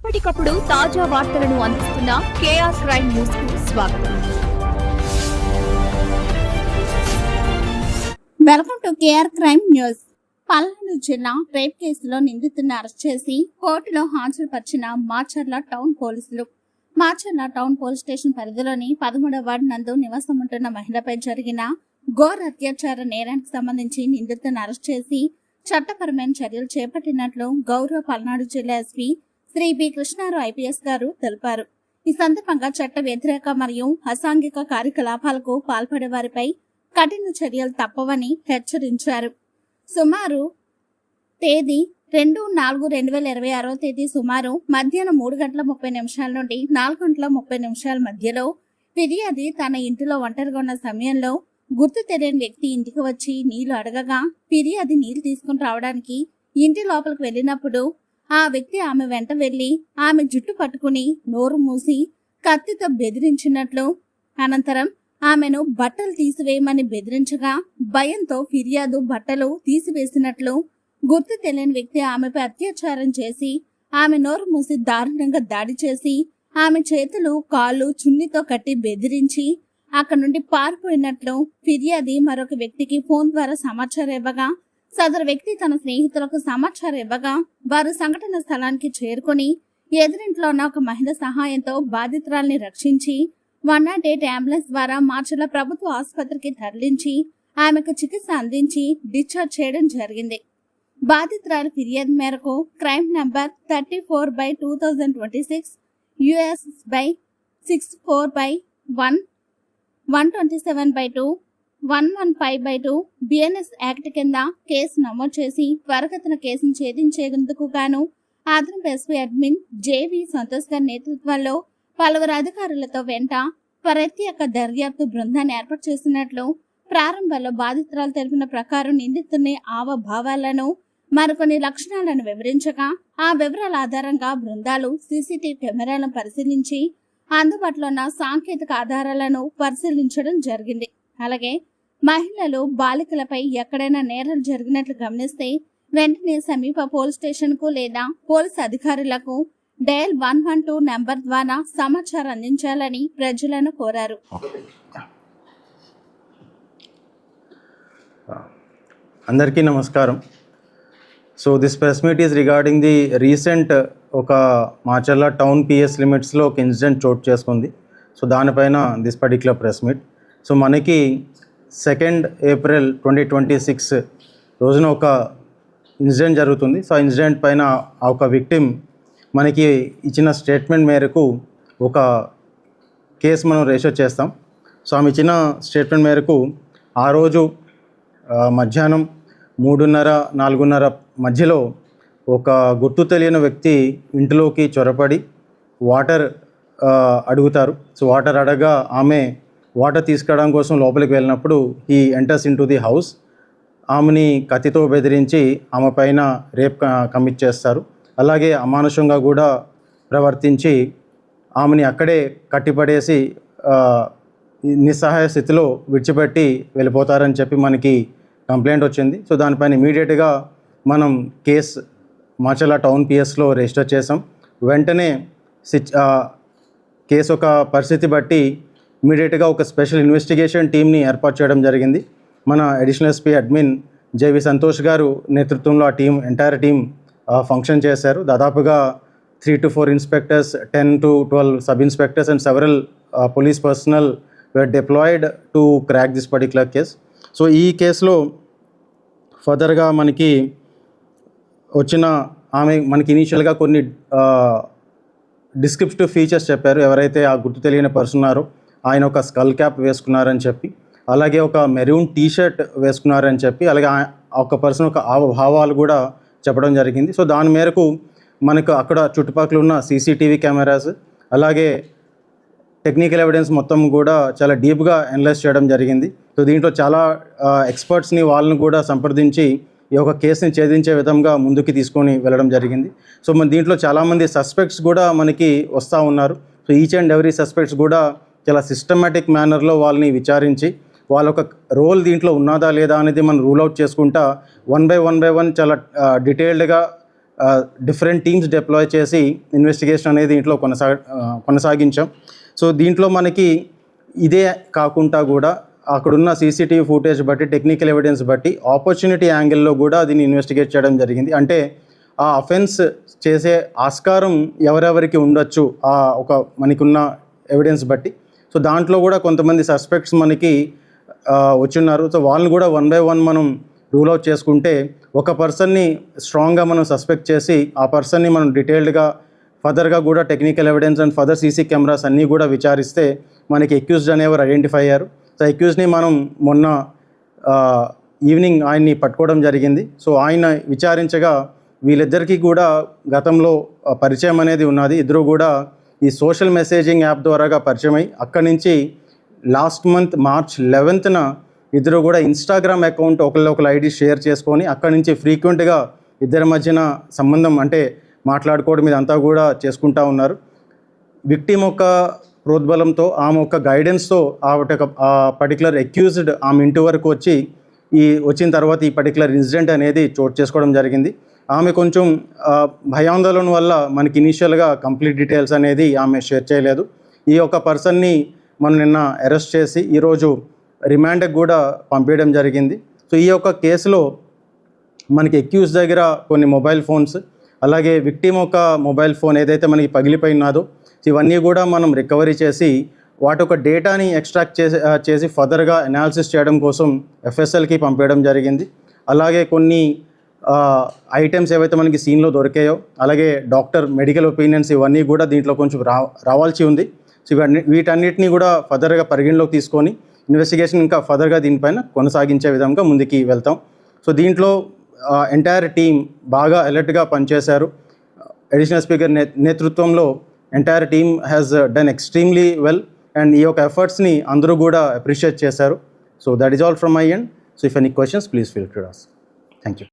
ఎప్పటికప్పుడు తాజా వార్తలను అందిస్తున్న కేఆర్ క్రైమ్ న్యూస్ కు స్వాగతం. Welcome to KR crime news. Palnadu జిల్లా రేప్ కేసులో నిందితుడిని అరెస్ట్ చేసి కోర్టులో హాజరుపరిచిన మాచర్ల టౌన్ పోలీసులు. మాచర్ల టౌన్ పోలీస్ స్టేషన్ పరిధిలోని 13వ వార్డు నందు నివాసం ఉంటున్న మహిళపై జరిగిన ఘోర అత్యాచార నేరానికి సంబంధించి నిందితుడిని అరెస్ట్ చేసి చట్టపరమైన చర్యలు చేపట్టినట్లు గౌరవ పల్నాడు జిల్లా SP Shri B Krishnarao IPS గారు తెలిపారు. ఈ సందర్భంగా చట్ట వ్యతిరేక మరియు అసాంఘిక కార్యకలాపాలకు పాల్పడే వారిపై కఠిన చర్యలు తప్పవని హెచ్చరించారు. సుమారు తేదీ 2/4/2026 సుమారు మధ్యాహ్నం 3:30 నుండి 4:30 మధ్యలో ఫిర్యాది తన ఇంటిలో ఒంటరిగా ఉన్న సమయంలో గుర్తు తెలియని వ్యక్తి ఇంటికి వచ్చి నీళ్లు అడగగా ఫిర్యాది నీళ్లు తీసుకుని రావడానికి ఇంటి లోపలికి వెళ్ళినప్పుడు ఆ వ్యక్తి ఆమె వెంట వెళ్లి ఆమె జుట్టు పట్టుకుని నోరు మూసి కత్తితో బెదిరించినట్లు, అనంతరం ఆమెను బట్టలు తీసివేయమని బెదిరించగా భయంతో ఫిర్యాదు బట్టలు తీసివేసినట్లు, గుర్తు తెలియని వ్యక్తి ఆమెపై అత్యాచారం చేసి ఆమె నోరు మూసి దారుణంగా దాడి చేసి ఆమె చేతులు కాళ్ళు చున్నితో కట్టి బెదిరించి అక్కడి నుండి పారిపోయినట్లు ఫిర్యాది మరొక వ్యక్తికి ఫోన్ ద్వారా సమాచారం ఇవ్వగా సదరు వ్యక్తి తన స్నేహితులకు సమాచారం ఇవ్వగా వారు సంఘటన స్థలానికి చేరుకుని ఎదురింట్లో ఉన్న ఒక మహిళ సహాయంతో బాధితురాల్ని రక్షించి 108 అంబులెన్స్ ద్వారా మార్చర్ల ప్రభుత్వ ఆసుపత్రికి తరలించి ఆమెకు చికిత్స అందించి డిశ్చార్జ్ చేయడం జరిగింది. బాధితురాలి ఫిర్యాదు మేరకు crime number 34/2026 US/64/1 127/2 115/2 BNS act కింద కేసు నమోదు చేసి త్వరగతిన కేసును ఛేదించేందుకు గాను అదనపు ఎస్పీ అడ్మిన్ జేవి సంతోష్ గారి నేతృత్వంలో పలువురు అధికారులతో వెంట ప్రత్యేక దర్యాప్తు బృందాన్ని ఏర్పాటు చేసినట్లు ప్రారంభంలో బాధితురాలు తెలిపిన ప్రకారం నిందితుని ఆవభావాలను మరికొన్ని లక్షణాలను వివరించగా ఆ వివరాల ఆధారంగా బృందాలు సీసీటీవీ కెమెరాలను పరిశీలించి అందుబాటులో ఉన్న సాంకేతిక ఆధారాలను పరిశీలించడం జరిగింది. అలాగే మహిళలు బాలికలపై ఎక్కడైనా నేరాలు జరిగినట్లు గమనిస్తే వెంటనే సమీప పోలీస్ స్టేషన్ కు లేదా పోలీస్ అధికారులకు డయల్ 112 నెంబర్ ద్వారా సమాచారం అందించాలని ప్రజలను కోరారు. అందరికీ నమస్కారం. So this press meet is regarding the recent ఒక మాచర్ల టౌన్ పిఎస్ లిమిట్స్లో ఒక ఇన్సిడెంట్ చోటు చేసుకుంది. సో దానిపైన this particular press meet. So మనకి 2nd ఏప్రిల్ 2026 రోజున ఒక ఇన్సిడెంట్ జరుగుతుంది. సో ఆ ఇన్సిడెంట్ పైన ఒక విక్టిమ్ మనకి ఇచ్చిన స్టేట్మెంట్ మేరకు ఒక కేసు మనం రిజిస్టర్ చేస్తాం. సో ఆమె ఇచ్చిన స్టేట్మెంట్ మేరకు ఆ రోజు మధ్యాహ్నం 3:30-4:30 మధ్యలో ఒక గుర్తు తెలియని వ్యక్తి ఇంటిలోకి చొరపడి వాటర్ అడుగుతారు. సో వాటర్ అడగా ఆమె వాటర్ తీసుకురావడం కోసం లోపలికి వెళ్ళినప్పుడు he enters in to the house. ఆమెని కత్తితో బెదిరించి ఆమె పైన రేప్ కమిట్ చేస్తారు. అలాగే అమానుషంగా కూడా ప్రవర్తించి ఆమెని అక్కడే కట్టిపడేసి నిస్సహాయ స్థితిలో విడిచిపెట్టి వెళ్ళిపోతారని చెప్పి మనకి కంప్లైంట్ వచ్చింది. సో దానిపైన ఇమీడియట్గా మనం కేసు మాచర్ల టౌన్ పిఎస్లో రిజిస్టర్ చేసాం. వెంటనే కేసు ఒక పరిస్థితి బట్టి ఇమీడియట్గా ఒక స్పెషల్ ఇన్వెస్టిగేషన్ టీమ్ని ఏర్పాటు చేయడం జరిగింది. మన additional SP admin JV Santosh గారు నేతృత్వంలో ఆ టీం ఎంటైర్ టీం ఫంక్షన్ చేశారు. దాదాపుగా 3 to 4 inspectors, 10 to 12 sub inspectors and several police personnel were deployed to crack this particular case. So ఈ కేసులో ఫర్దర్గా మనకి వచ్చిన ఆమె మనకి ఇనీషియల్గా కొన్ని డిస్క్రిప్టివ్ ఫీచర్స్ చెప్పారు. ఎవరైతే ఆ గుర్తు తెలియని పర్సన్ ఉన్నారో ఆయన ఒక స్కల్ క్యాప్ వేసుకున్నారని చెప్పి, అలాగే ఒక మెరూన్ టీషర్ట్ వేసుకున్నారని చెప్పి, అలాగే ఒక పర్సన్ ఒక భావాలు కూడా చెప్పడం జరిగింది. సో దాని మేరకు మనకు అక్కడ చుట్టుపక్కల ఉన్న సీసీటీవీ కెమెరాస్ అలాగే టెక్నికల్ ఎవిడెన్స్ మొత్తం కూడా చాలా డీప్గా అనలైజ్ చేయడం జరిగింది. సో దీంట్లో చాలా ఎక్స్పర్ట్స్ని వాళ్ళని కూడా సంప్రదించి ఈ యొక్క కేసుని ఛేదించే విధంగా ముందుకు తీసుకొని వెళ్ళడం జరిగింది. సో మన దీంట్లో చాలామంది సస్పెక్ట్స్ కూడా మనకి వస్తూ ఉన్నారు. So each and every suspects కూడా చాలా సిస్టమేటిక్ మేనర్లో వాళ్ళని విచారించి వాళ్ళ ఒక రోల్ దీంట్లో ఉన్నదా లేదా అనేది మనం రూల్ అవుట్ చేసుకుంటా వన్ బై వన్ చాలా డీటెయిల్డ్గా డిఫరెంట్ టీమ్స్ డిప్లాయ్ చేసి ఇన్వెస్టిగేషన్ అనేది దీంట్లో కొనసాగించాం. సో దీంట్లో మనకి ఇదే కాకుండా కూడా అక్కడున్న సీసీటీవీ ఫుటేజ్ బట్టి, టెక్నికల్ ఎవిడెన్స్ బట్టి ఆపర్చునిటీ యాంగిల్లో కూడా దీన్ని ఇన్వెస్టిగేట్ చేయడం జరిగింది. అంటే ఆ అఫెన్స్ చేసే ఆస్కారం ఎవరెవరికి ఉండొచ్చు ఒక మనకున్న ఎవిడెన్స్ బట్టి. సో దాంట్లో కూడా కొంతమంది సస్పెక్ట్స్ మనకి వచ్చున్నారు. సో వాళ్ళని కూడా 1 by 1 మనం రూల్ అవుట్ చేసుకుంటే ఒక పర్సన్ని స్ట్రాంగ్గా మనం సస్పెక్ట్ చేసి ఆ పర్సన్ని మనం డీటెయిల్డ్గా ఫర్దర్గా కూడా technical evidence and further CC cameras అన్నీ కూడా విచారిస్తే మనకి అక్యూజ్డ్ అనేవారు ఐడెంటిఫై అయ్యారు. సో అక్యూజ్ని మనం మొన్న ఈవినింగ్ ఆయన్ని పట్టుకోవడం జరిగింది. సో ఆయన విచారించగా వీళ్ళిద్దరికీ కూడా గతంలో పరిచయం అనేది ఉన్నది. ఇద్దరు కూడా ఈ సోషల్ మెసేజింగ్ యాప్ ద్వారాగా పరిచయం అయ్యి అక్కడి నుంచి లాస్ట్ మంత్ March 11th ఇద్దరు కూడా ఇన్స్టాగ్రామ్ అకౌంట్ ఒకళ్ళొకరు ఐడి షేర్ చేసుకొని అక్కడి నుంచి ఫ్రీక్వెంట్గా ఇద్దరి మధ్యన సంబంధం అంటే మాట్లాడుకోవడం ఇదంతా కూడా చేసుకుంటూ ఉన్నారు. విక్టిమ్ యొక్క ప్రోద్బలంతో, ఆమె యొక్క గైడెన్స్తో ఆ పర్టికులర్ అక్యూజ్డ్ ఆమె ఇంటి వరకు వచ్చిన తర్వాత ఈ పర్టికులర్ ఇన్సిడెంట్ అనేది చోటు చేసుకోవడం జరిగింది. ఆమె కొంచెం భయాందోళన వల్ల మనకి ఇనీషియల్గా కంప్లీట్ డీటెయిల్స్ అనేది ఆమె షేర్ చేయలేదు. ఈ యొక్క పర్సన్ని మనం నిన్న అరెస్ట్ చేసి ఈరోజు రిమాండ్కి కూడా పంపించడం జరిగింది. సో ఈ యొక్క కేసులో మనకి అక్యూజ్ దగ్గర కొన్ని మొబైల్ ఫోన్స్, అలాగే విక్టిమ్ యొక్క మొబైల్ ఫోన్ ఏదైతే మనకి పగిలిపోయినాదో ఇవన్నీ కూడా మనం రికవరీ చేసి వాటి యొక్క డేటాని ఎక్స్ట్రాక్ట్ చేసి ఫర్దర్గా అనాలిసిస్ చేయడం కోసం FSLకి పంపించడం జరిగింది. అలాగే కొన్ని ఐటమ్స్ ఏవైతే మనకి సీన్లో దొరికాయో, అలాగే డాక్టర్ మెడికల్ ఒపీనియన్స్ ఇవన్నీ కూడా దీంట్లో కొంచెం రావాల్సి ఉంది. సో వీటన్నిటిని కూడా ఫర్దర్గా పరిగణలోకి తీసుకొని ఇన్వెస్టిగేషన్ ఇంకా ఫర్దర్గా దీనిపైన కొనసాగించే విధంగా ముందుకి వెళ్తాం. సో దీంట్లో ఎంటైర్ టీమ్ బాగా అలర్ట్గా పనిచేశారు. అడిషనల్ స్పీకర్ నేతృత్వంలో entire team has done extremely well and ఈ యొక్క ఎఫర్ట్స్ని అందరూ కూడా అప్రిషియేట్ చేశారు. So that is all from my end. So if any questions please feel free to ask. Thank you.